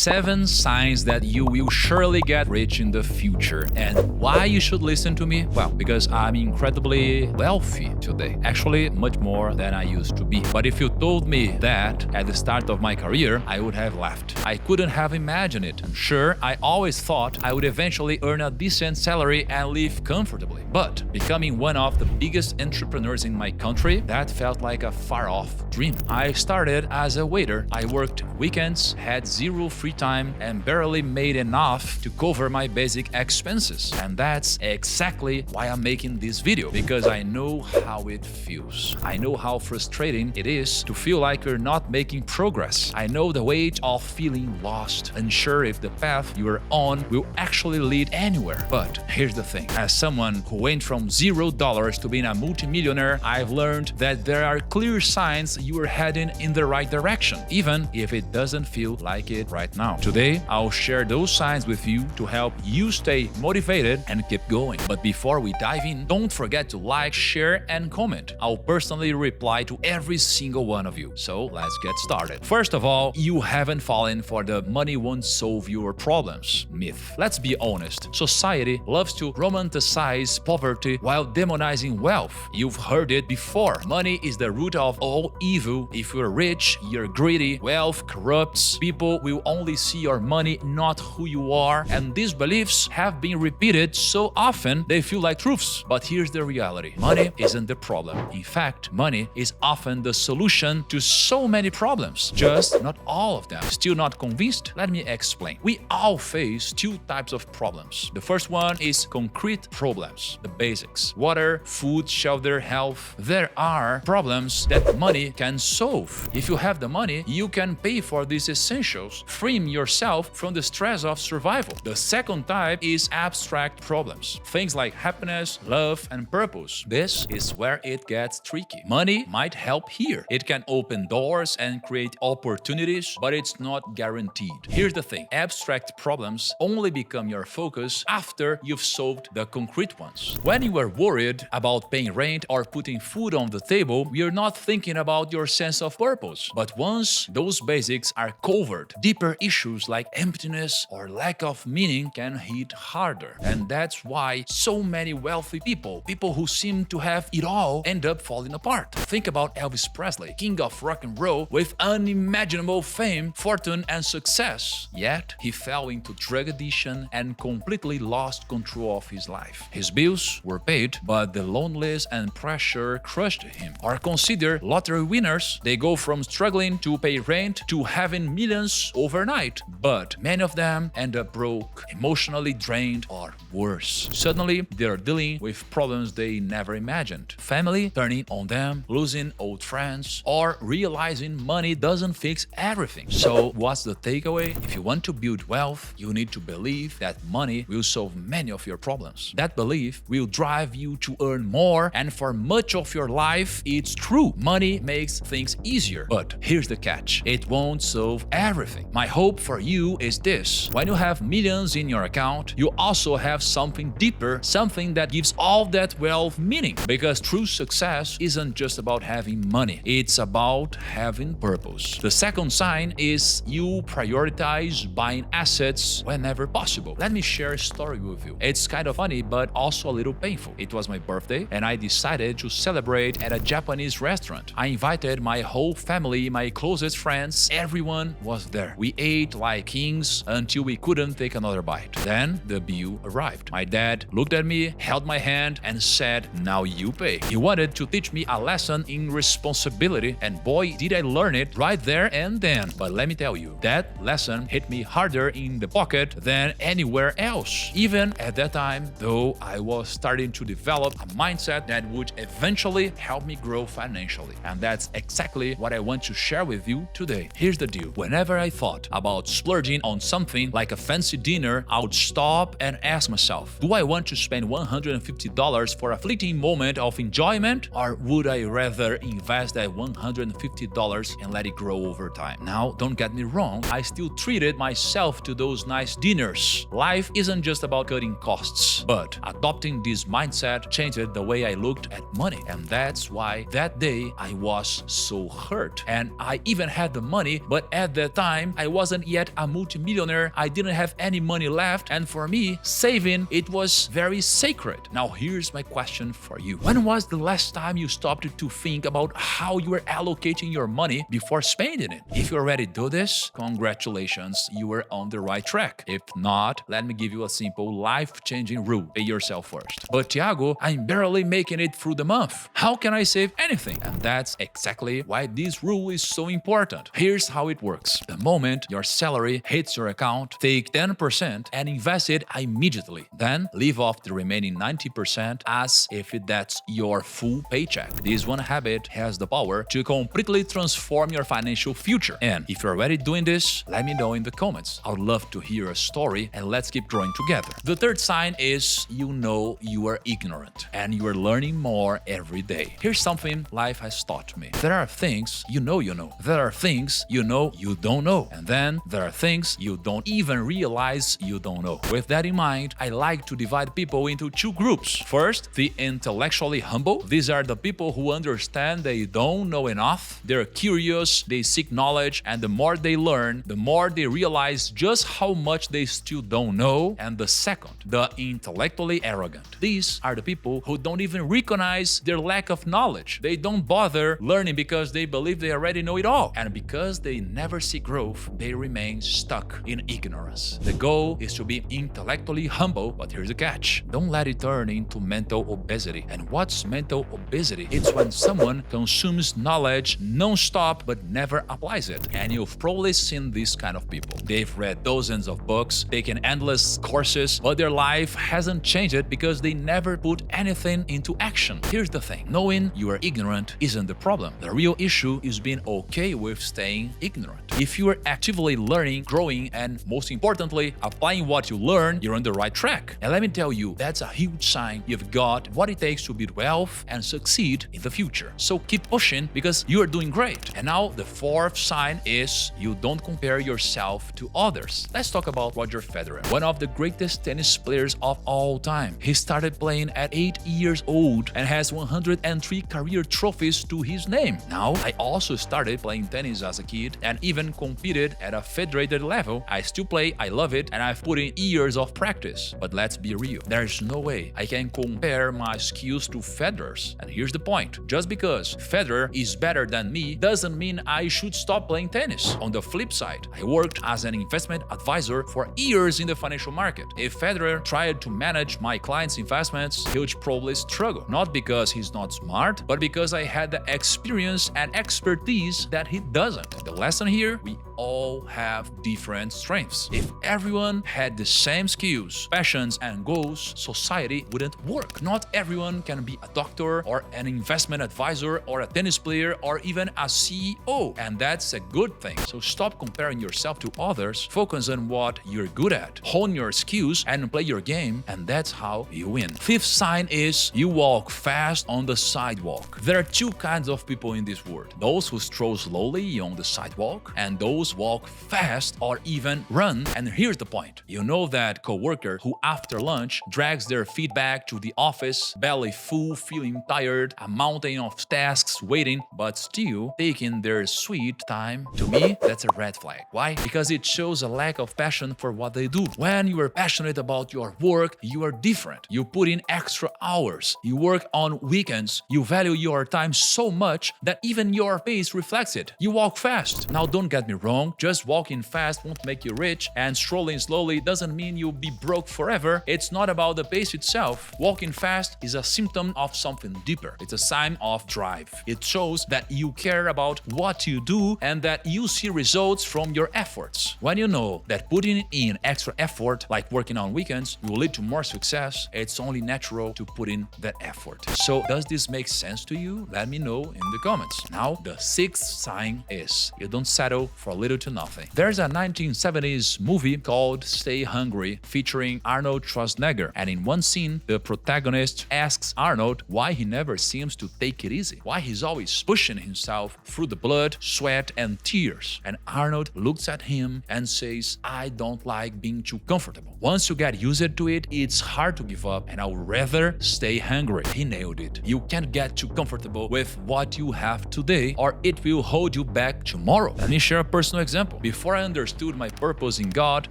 7 signs that you will surely get rich in the future. And why you should listen to me? Well, because I'm incredibly wealthy today. Actually, much more than I used to be. But if you told me that at the start of my career, I would have laughed. I couldn't have imagined it. And sure, I always thought I would eventually earn a decent salary and live comfortably. But becoming one of the biggest entrepreneurs in my country, that felt like a far-off dream. I started as a waiter. I worked weekends, had zero free time, and barely made enough to cover my basic expenses. And that's exactly why I'm making this video, because I know how it feels. I know how frustrating it is to feel like you're not making progress. I know the weight of feeling lost, unsure if the path you're on will actually lead anywhere. But here's the thing. As someone who went from $0 to being a multimillionaire, I've learned that there are clear signs you are heading in the right direction, even if it doesn't feel like it right now. Today, I'll share those signs with you to help you stay motivated and keep going. But before we dive in, don't forget to like, share, and comment. I'll personally reply to every single one of you. So let's get started. First of all, you haven't fallen for the money won't solve your problems myth. Let's be honest. Society loves to romanticize poverty while demonizing wealth. You've heard it before. Money is the root of all evil. If you're rich, you're greedy. Wealth corrupts. People will only see your money, not who you are. And these beliefs have been repeated so often they feel like truths. But here's the reality. Money isn't the problem. In fact, money is often the solution to so many problems. Just not all of them. Still not convinced? Let me explain. We all face 2 types of problems. The first one is concrete problems, the basics. Water, food, shelter, health. There are problems that money can solve. If you have the money, you can pay for these essentials, freeing yourself from the stress of survival. The second type is abstract problems. Things like happiness, love, and purpose. This is where it gets tricky. Money might help here. It can open doors and create opportunities, but it's not guaranteed. Here's the thing. Abstract problems only become your focus after you've solved the concrete ones. When you are worried about paying rent or putting food on the table, you're not thinking about your sense of purpose. But once those basics are covered, deeper issues like emptiness or lack of meaning can hit harder. And that's why so many wealthy people who seem to have it all, end up falling apart. Think about Elvis Presley, king of rock and roll with unimaginable fame, fortune, and success. Yet, he fell into drug addiction and completely lost control of his life. His bills were paid, but the loneliness and pressure crushed him. Or consider lottery winners. They go from struggling to pay rent to having millions overnight. But many of them end up broke, emotionally drained, or worse. Suddenly, they're dealing with problems they never imagined. Family turning on them, losing old friends, or realizing money doesn't fix everything. So what's the takeaway? If you want to build wealth, you need to believe that money will solve many of your problems. That belief will drive you to earn more, and for much of your life, it's true. Money makes things easier. But here's the catch. It won't solve everything. My hope for you is this. When you have millions in your account, you also have something deeper, something that gives all that wealth meaning. Because true success isn't just about having money. It's about having purpose. The second sign is you prioritize buying assets whenever possible. Let me share a story with you. It's kind of funny, but also a little painful. It was my birthday, and I decided to celebrate at a Japanese restaurant. I invited my whole family, my closest friends, everyone was there. We ate like kings until we couldn't take another bite. Then the bill arrived. My dad looked at me, held my hand, and said, "Now you pay." He wanted to teach me a lesson in responsibility, and boy, did I learn it right there and then. But let me tell you, that lesson hit me harder in the pocket than anywhere else. Even at that time, though, I was starting to develop a mindset that would eventually help me grow financially. And that's exactly what I want to share with you today. Here's the deal. Whenever I thought about splurging on something like a fancy dinner, I would stop and ask myself, do I want to spend $150 for a fleeting moment of enjoyment, or would I rather invest that $150 and let it grow over time? Now, don't get me wrong, I still treated myself to those nice dinners. Life isn't just about cutting costs, but adopting this mindset changed the way I looked at money. And that's why that day I was so hurt. And I even had the money, but at that time I was wasn't yet a multimillionaire, I didn't have any money left, and for me, saving, it was very sacred. Now here's my question for you. When was the last time you stopped to think about how you were allocating your money before spending it? If you already do this, congratulations, you are on the right track. If not, let me give you a simple life-changing rule. Pay yourself first. But Thiago, I'm barely making it through the month. How can I save anything? And that's exactly why this rule is so important. Here's how it works. The moment your salary hits your account, take 10% and invest it immediately. Then leave off the remaining 90% as if that's your full paycheck. This one habit has the power to completely transform your financial future. And if you're already doing this, let me know in the comments. I would love to hear a story and let's keep growing together. The third sign is you know you are ignorant and you are learning more every day. Here's something life has taught me. There are things you know you know. There are things you know you don't know. And then there are things you don't even realize you don't know. With that in mind, I like to divide people into two groups. First, the intellectually humble. These are the people who understand they don't know enough. They're curious, they seek knowledge, and the more they learn, the more they realize just how much they still don't know. And the second, the intellectually arrogant. These are the people who don't even recognize their lack of knowledge. They don't bother learning because they believe they already know it all. And because they never see growth, they remain stuck in ignorance. The goal is to be intellectually humble, but here's the catch. Don't let it turn into mental obesity. And what's mental obesity? It's when someone consumes knowledge non-stop but never applies it. And you've probably seen these kind of people. They've read dozens of books, taken endless courses, but their life hasn't changed because they never put anything into action. Here's the thing. Knowing you are ignorant isn't the problem. The real issue is being okay with staying ignorant. If you are actively learning, growing, and most importantly, applying what you learn, you're on the right track. And let me tell you, that's a huge sign you've got what it takes to build wealth and succeed in the future. So keep pushing because you are doing great. And now the fourth sign is you don't compare yourself to others. Let's talk about Roger Federer, one of the greatest tennis players of all time. He started playing at 8 years old and has 103 career trophies to his name. Now, I also started playing tennis as a kid and even competed at a federated level. I still play, I love it, and I've put in years of practice. But let's be real, there's no way I can compare my skills to Federer's. And here's the point. Just because Federer is better than me doesn't mean I should stop playing tennis. On the flip side, I worked as an investment advisor for years in the financial market. If Federer tried to manage my clients' investments, he would probably struggle. Not because he's not smart, but because I had the experience and expertise that he doesn't. The lesson here, we all have different strengths. If everyone had the same skills, passions, and goals, society wouldn't work. Not everyone can be a doctor or an investment advisor or a tennis player or even a CEO, and that's a good thing. So stop comparing yourself to others, focus on what you're good at, hone your skills, and play your game, and that's how you win. Fifth sign is you walk fast on the sidewalk. There are two kinds of people in this world. Those who stroll slowly on the sidewalk and those walk fast or even run. And here's the point. You know that coworker who after lunch drags their feet back to the office, belly full, feeling tired, a mountain of tasks waiting, but still taking their sweet time? To me, that's a red flag. Why? Because it shows a lack of passion for what they do. When you are passionate about your work, you are different. You put in extra hours. You work on weekends. You value your time so much that even your pace reflects it. You walk fast. Now, don't get me wrong. Just walking fast won't make you rich, and strolling slowly doesn't mean you'll be broke forever. It's not about the pace itself. Walking fast is a symptom of something deeper. It's a sign of drive. It shows that you care about what you do and that you see results from your efforts. When you know that putting in extra effort, like working on weekends, will lead to more success, it's only natural to put in that effort. So does this make sense to you? Let me know in the comments. Now, the sixth sign is you don't settle for little to nothing. There's a 1970s movie called Stay Hungry featuring Arnold Schwarzenegger, and in one scene, the protagonist asks Arnold why he never seems to take it easy, why he's always pushing himself through the blood, sweat, and tears. And Arnold looks at him and says, I don't like being too comfortable. Once you get used to it, it's hard to give up, and I would rather stay hungry. He nailed it. You can't get too comfortable with what you have today, or it will hold you back tomorrow. Let me share a personal example. Before I understood my purpose in God,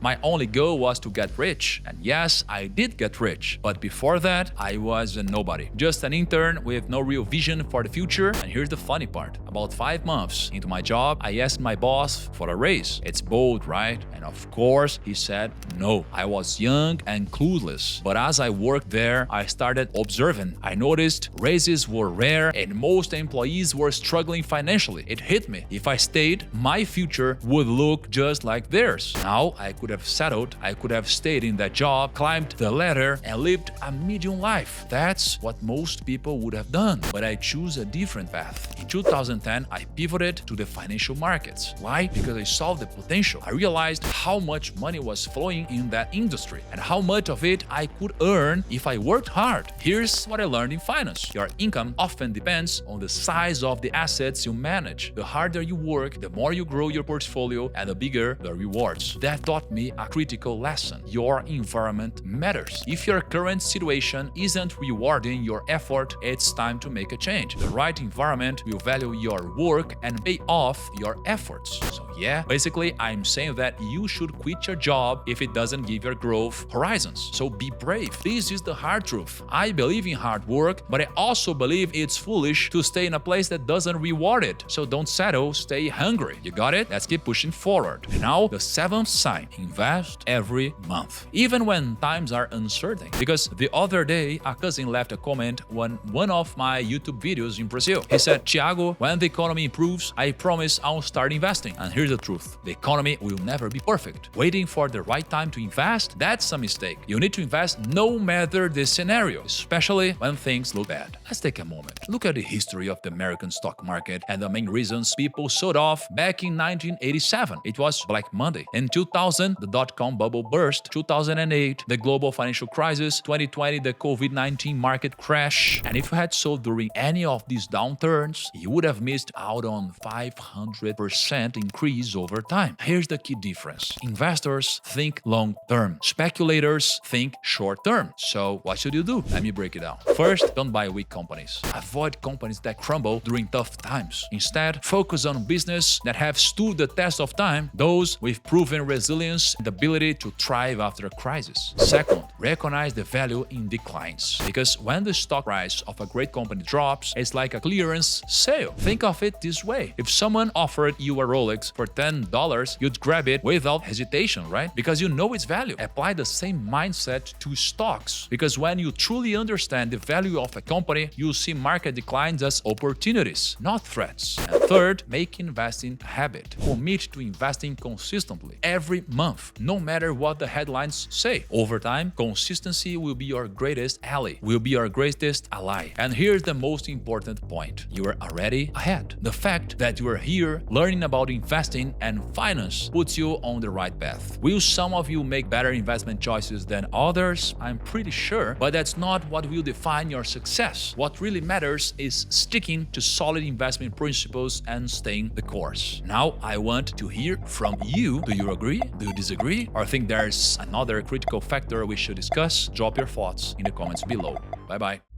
my only goal was to get rich. And yes, I did get rich. But before that, I was a nobody. Just an intern with no real vision for the future. And here's the funny part. About 5 months into my job, I asked my boss for a raise. It's bold, right? And of course, he said no. I was young and clueless. But as I worked there, I started observing. I noticed raises were rare and most employees were struggling financially. It hit me. If I stayed, my future would look just like theirs. Now, I could have settled, I could have stayed in that job, climbed the ladder, and lived a medium life. That's what most people would have done. But I chose a different path. In 2010, I pivoted to the financial markets. Why? Because I saw the potential. I realized how much money was flowing in that industry and how much of it I could earn if I worked hard. Here's what I learned in finance. Your income often depends on the size of the assets you manage. The harder you work, the more you grow your portfolio and the bigger the rewards. That taught me a critical lesson. Your environment matters. If your current situation isn't rewarding your effort, it's time to make a change. The right environment will value your work and pay off your efforts. So yeah, basically I'm saying that you should quit your job if it doesn't give your growth horizons. So be brave. This is the hard truth. I believe in hard work, but I also believe it's foolish to stay in a place that doesn't reward it. So don't settle, stay hungry. You got it? Let's keep pushing forward. And now, the 7th sign. Invest every month. Even when times are uncertain. Because the other day, a cousin left a comment on one of my YouTube videos in Brazil. He said, "Thiago, when the economy improves, I promise I'll start investing." And here's the truth. The economy will never be perfect. Waiting for the right time to invest, that's a mistake. You need to invest no matter the scenario, especially when things look bad. Let's take a moment. Look at the history of the American stock market and the main reasons people sold off back in 1987. It was Black Monday. In 2000, the dot-com bubble burst. 2008, the global financial crisis. 2020, the COVID-19 market crash. And if you had sold during any of these downturns, you would have missed out on 500% increase over time. Here's the key difference. Investors think long-term. Speculators think short-term. So what should you do? Let me break it down. First, don't buy weak companies. Avoid companies that crumble during tough times. Instead, focus on business that have stood the test of time, those with proven resilience and ability to thrive after a crisis. Second, recognize the value in declines. Because when the stock price of a great company drops, it's like a clearance sale. Think of it this way. If someone offered you a Rolex for $10, you'd grab it without hesitation, right? Because you know its value. Apply the same mindset to stocks. Because when you truly understand the value of a company, you'll see market declines as opportunities, not threats. And third, make investing a habit. Commit to investing consistently every month, no matter what the headlines say. Over time, consistency will be your greatest ally, will be your greatest ally. And here's the most important point. You are already ahead. The fact that you are here learning about investing and finance puts you on the right path. Will some of you make better investment choices than others? I'm pretty sure, but that's not what will define your success. What really matters is sticking to solid investment principles and staying the course. Now, I want to hear from you. Do you agree? Do you disagree? Or think there's another critical factor we should discuss? Drop your thoughts in the comments below. Bye-bye.